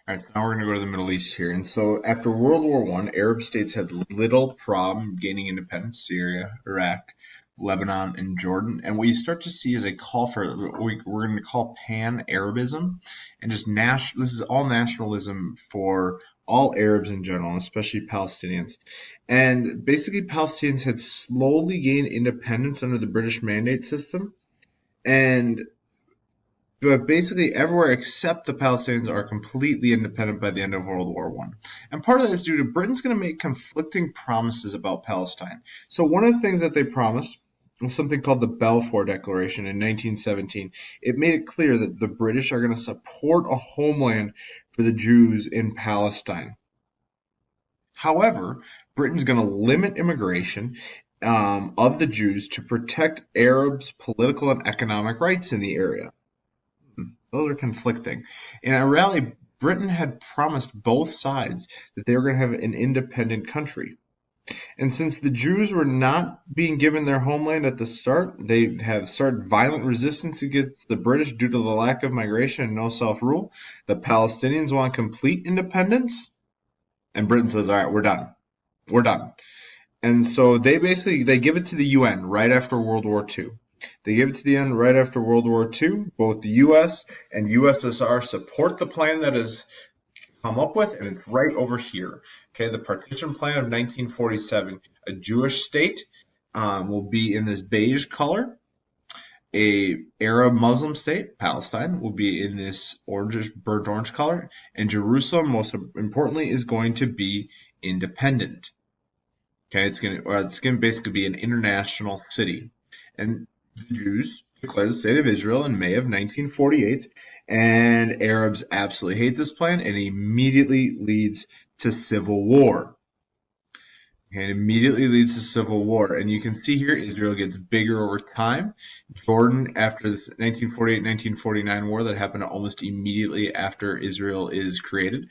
All right, so now we're going to go to the Middle East here. And so after World War One, Arab states had little problem gaining independence: Syria, Iraq, Lebanon, and Jordan. And what you start to see is a call for what we're going to call pan-Arabism, and just this is all nationalism for all Arabs in general, especially Palestinians. And basically, Palestinians had slowly gained independence under the British Mandate system, and but basically everywhere except the Palestinians are completely independent by the end of World War One. And part of that is due to Britain's going to make conflicting promises about Palestine. So one of the things that they promised was something called the Balfour Declaration in 1917. It made it clear that the British are going to support a homeland for the Jews in Palestine. However, Britain's going to limit immigration of the Jews to protect Arabs' political and economic rights in the area. Those are conflicting. In a rally, Britain had promised both sides that they were going to have an independent country. And since the Jews were not being given their homeland at the start, they have started violent resistance against the British due to the lack of migration and no self-rule. The Palestinians want complete independence, and Britain says, all right, we're done. We're done. And so they give it to the UN right after World War II. They give it to the UN right after World War II. Both the US and USSR support the plan that is come up with, and it's right over here. Okay, the partition plan of 1947. A Jewish state will be in this beige color. A Arab Muslim state, Palestine, will be in this orange, burnt orange color, and Jerusalem, most importantly, is going to be independent. Okay, it's going to basically be an international city, and the Jews declared the state of Israel in May of 1948, and Arabs absolutely hate this plan, and it immediately leads to civil war. Okay, it immediately leads to civil war, and you can see here Israel gets bigger over time. Jordan, after the 1948-1949 war that happened almost immediately after Israel is created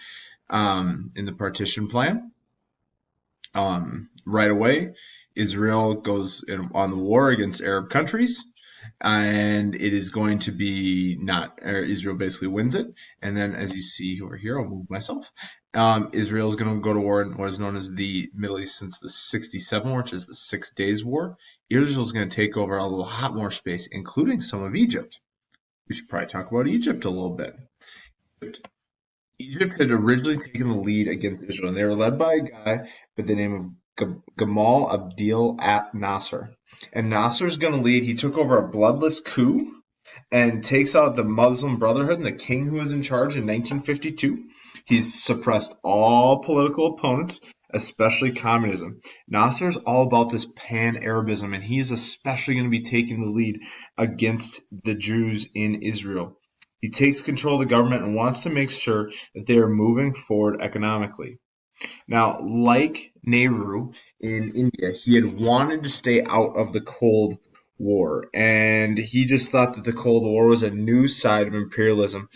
in the partition plan, right away, Israel goes on the war against Arab countries, and it is going to be Israel basically wins it. And then, as you see over here, I'll move myself. Israel is going to go to war in what is known as the Middle East since the 67 war, which is the 6 Days War. Israel is going to take over a lot more space, including some of Egypt. We should probably talk about Egypt a little bit. Egypt had originally taken the lead against Israel, and they were led by a guy by the name of Gamal Abdel Nasser. And Nasser's going to lead. He took over a bloodless coup and takes out the Muslim Brotherhood and the king who was in charge in 1952. He's suppressed all political opponents, especially communism. Nasser's all about this pan-Arabism, and he's especially going to be taking the lead against the Jews in Israel. He takes control of the government and wants to make sure that they are moving forward economically. Now, like Nehru in India, he had wanted to stay out of the Cold War, and he just thought that the Cold War was a new side of imperialism.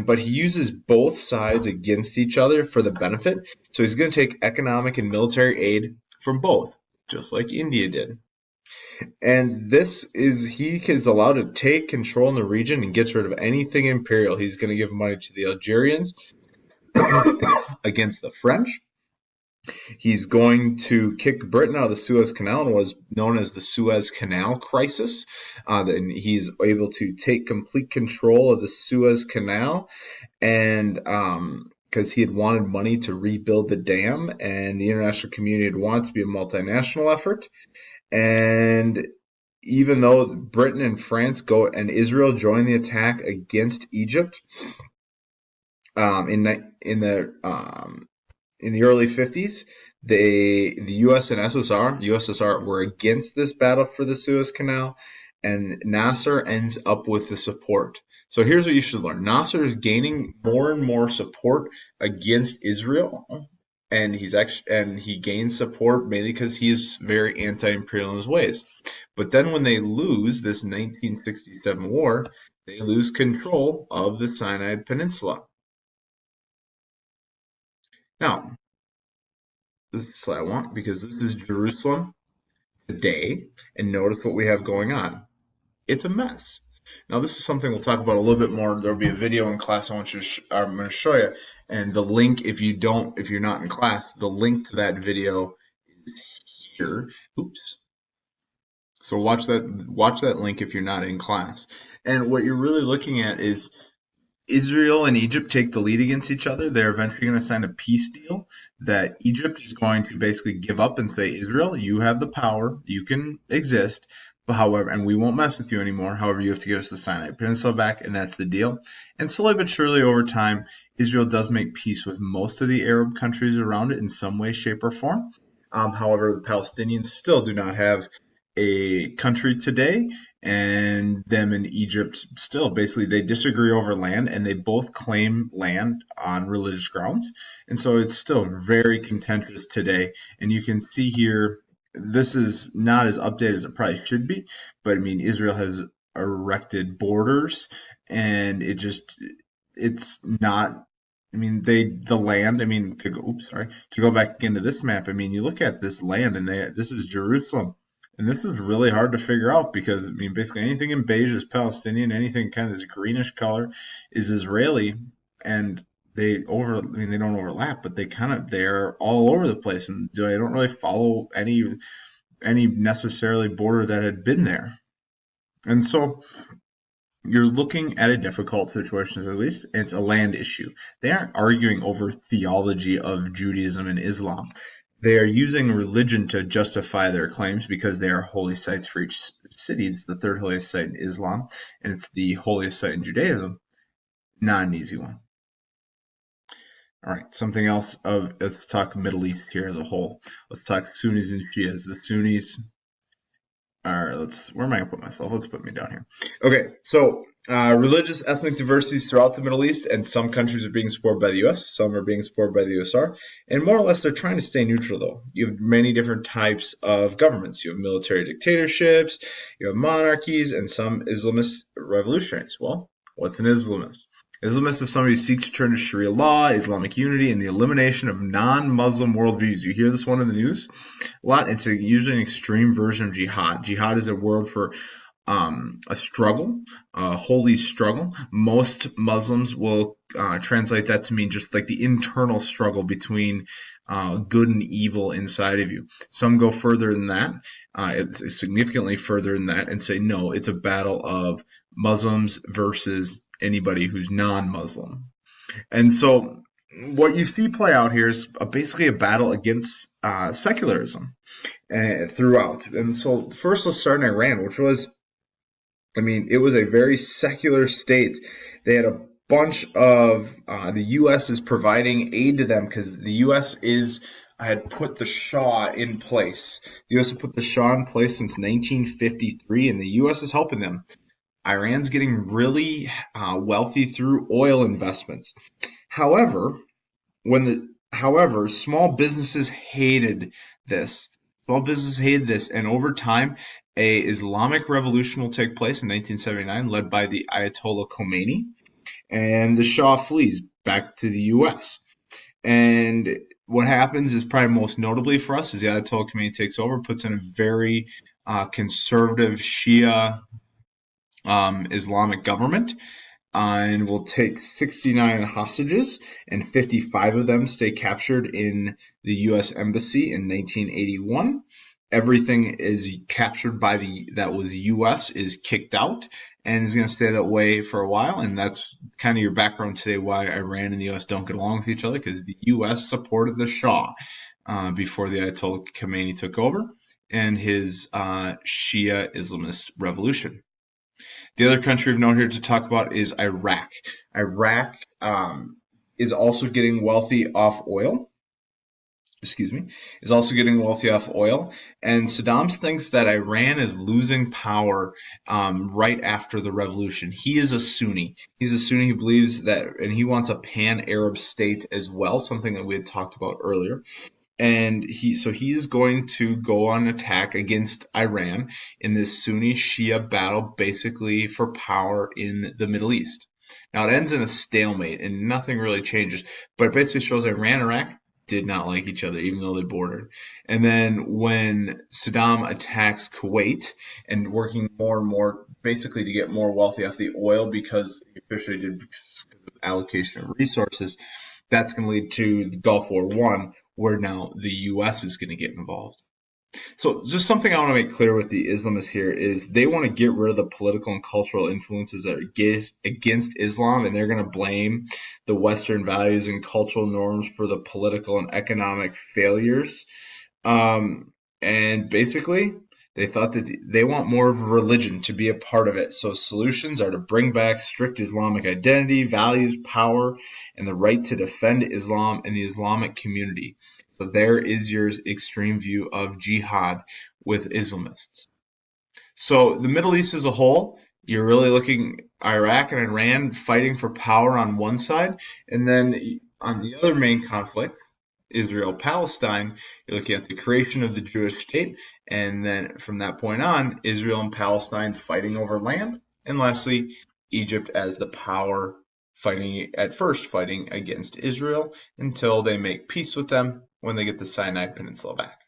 But he uses both sides against each other for the benefit. So he's going to take economic and military aid from both, just like India did. And he is allowed to take control in the region and gets rid of anything imperial. He's going to give money to the Algerians against the French. He's going to kick Britain out of the Suez Canal, and was known as the Suez Canal Crisis. And he's able to take complete control of the Suez Canal, and because he had wanted money to rebuild the dam, and the international community had wanted to be a multinational effort. And even though Britain and France and Israel join the attack against Egypt in the early 50s, the US and USSR were against this battle for the Suez Canal, and Nasser ends up with the support. So here's what you should learn. Nasser is gaining more and more support against Israel, and he gains support mainly because he is very anti-imperial in his ways. But then when they lose this 1967 war, they lose control of the Sinai Peninsula. Now, this is the slide I want, because this is Jerusalem today, and notice what we have going on. It's a mess. Now, this is something we'll talk about a little bit more. There'll be a video in class I'm going to show you, and the link, if you're not in class, the link to that video is here. Oops. So watch that link if you're not in class. And what you're really looking at is Israel and Egypt take the lead against each other. They're eventually going to sign a peace deal that Egypt is going to basically give up and say, Israel, you have the power, you can exist, but however, and we won't mess with you anymore. However, you have to give us the Sinai Peninsula back, and that's the deal. And slowly but surely over time, Israel does make peace with most of the Arab countries around it in some way, shape, or form. However, the Palestinians still do not have a country today, and them in Egypt still basically they disagree over land, and they both claim land on religious grounds, and so it's still very contentious today. And you can see here, this is not as updated as it probably should be, but I mean Israel has erected borders, and it's not. I mean, the land. I mean, to go back again to this map. I mean, you look at this land, and this is Jerusalem, and this is really hard to figure out because I mean, basically anything in beige is Palestinian, anything kind of this greenish color is Israeli, and I mean, they don't overlap, but they're all over the place, and they don't really follow any necessarily border that had been there, and so you're looking at a difficult situation, at least. It's a land issue. They aren't arguing over theology of Judaism and Islam. They are using religion to justify their claims because they are holy sites for each city. It's the third holiest site in Islam, and it's the holiest site in Judaism. Not an easy one. All right, something else let's talk Middle East here as a whole. Let's talk Sunnis and Shias. The Sunnis. All right, where am I gonna put myself? Let's put me down here. Okay, so religious ethnic diversities throughout the Middle East, and some countries are being supported by the U.S., some are being supported by the USR, and more or less they're trying to stay neutral though. You have many different types of governments. You have military dictatorships, you have monarchies, and some Islamist revolutionaries. Well, what's an Islamist? Islamist is somebody who seeks to turn to Sharia law, Islamic unity, and the elimination of non-Muslim worldviews. You hear this one in the news a lot. It's usually an extreme version of jihad. Jihad is a word for a struggle, a holy struggle. Most Muslims will translate that to mean just like the internal struggle between good and evil inside of you. Some go further than that, it's significantly further than that, and say, no, it's a battle of Muslims versus anybody who's non-Muslim. And so what you see play out here is basically a battle against secularism throughout. And so first let's start in Iran, which was, I mean, it was a very secular state. They had a bunch of, the U.S. is providing aid to them because the U.S. had put the Shah in place. The U.S. had put the Shah in place since 1953, and the U.S. is helping them. Iran's getting really wealthy through oil investments. However, small businesses hated this. Small businesses hated this, and over time, a Islamic revolution will take place in 1979, led by the Ayatollah Khomeini, and the Shah flees back to the U.S. And what happens is probably most notably for us is the Ayatollah Khomeini takes over, puts in a very conservative Shia Islamic government, and will take 69 hostages, and 55 of them stay captured in the U.S. Embassy in 1981. Everything is captured by that was U.S. is kicked out and is going to stay that way for a while. And that's kind of your background today why Iran and the U.S. don't get along with each other, because the U.S. supported the Shah before the Ayatollah Khomeini took over and his Shia Islamist revolution. The other country of note here to talk about is Iraq. Iraq is also getting wealthy off oil. Is also getting wealthy off oil. And Saddam thinks that Iran is losing power right after the revolution. He is a Sunni. He's a Sunni who believes that, and he wants a pan-Arab state as well, something that we had talked about earlier. And he is going to go on an attack against Iran in this Sunni Shia battle, basically for power in the Middle East. Now it ends in a stalemate and nothing really changes, but it basically shows Iran, Iraq, did not like each other, even though they bordered. And then when Saddam attacks Kuwait and working more and more, basically to get more wealthy off the oil because he officially did because of allocation of resources, that's going to lead to the Gulf War One, where now the U.S. is going to get involved. So just something I want to make clear with the Islamists here is they want to get rid of the political and cultural influences that are against Islam, and they're going to blame the Western values and cultural norms for the political and economic failures. And basically, they thought that they want more of a religion to be a part of it. So solutions are to bring back strict Islamic identity, values, power, and the right to defend Islam and the Islamic community. So there is your extreme view of jihad with Islamists. So the Middle East as a whole, you're really looking Iraq and Iran fighting for power on one side, and then on the other main conflict, Israel Palestine, you're looking at the creation of the Jewish state, and then from that point on, Israel and Palestine fighting over land, and lastly, Egypt as the power fighting against Israel until they make peace with them when they get the Sinai Peninsula back.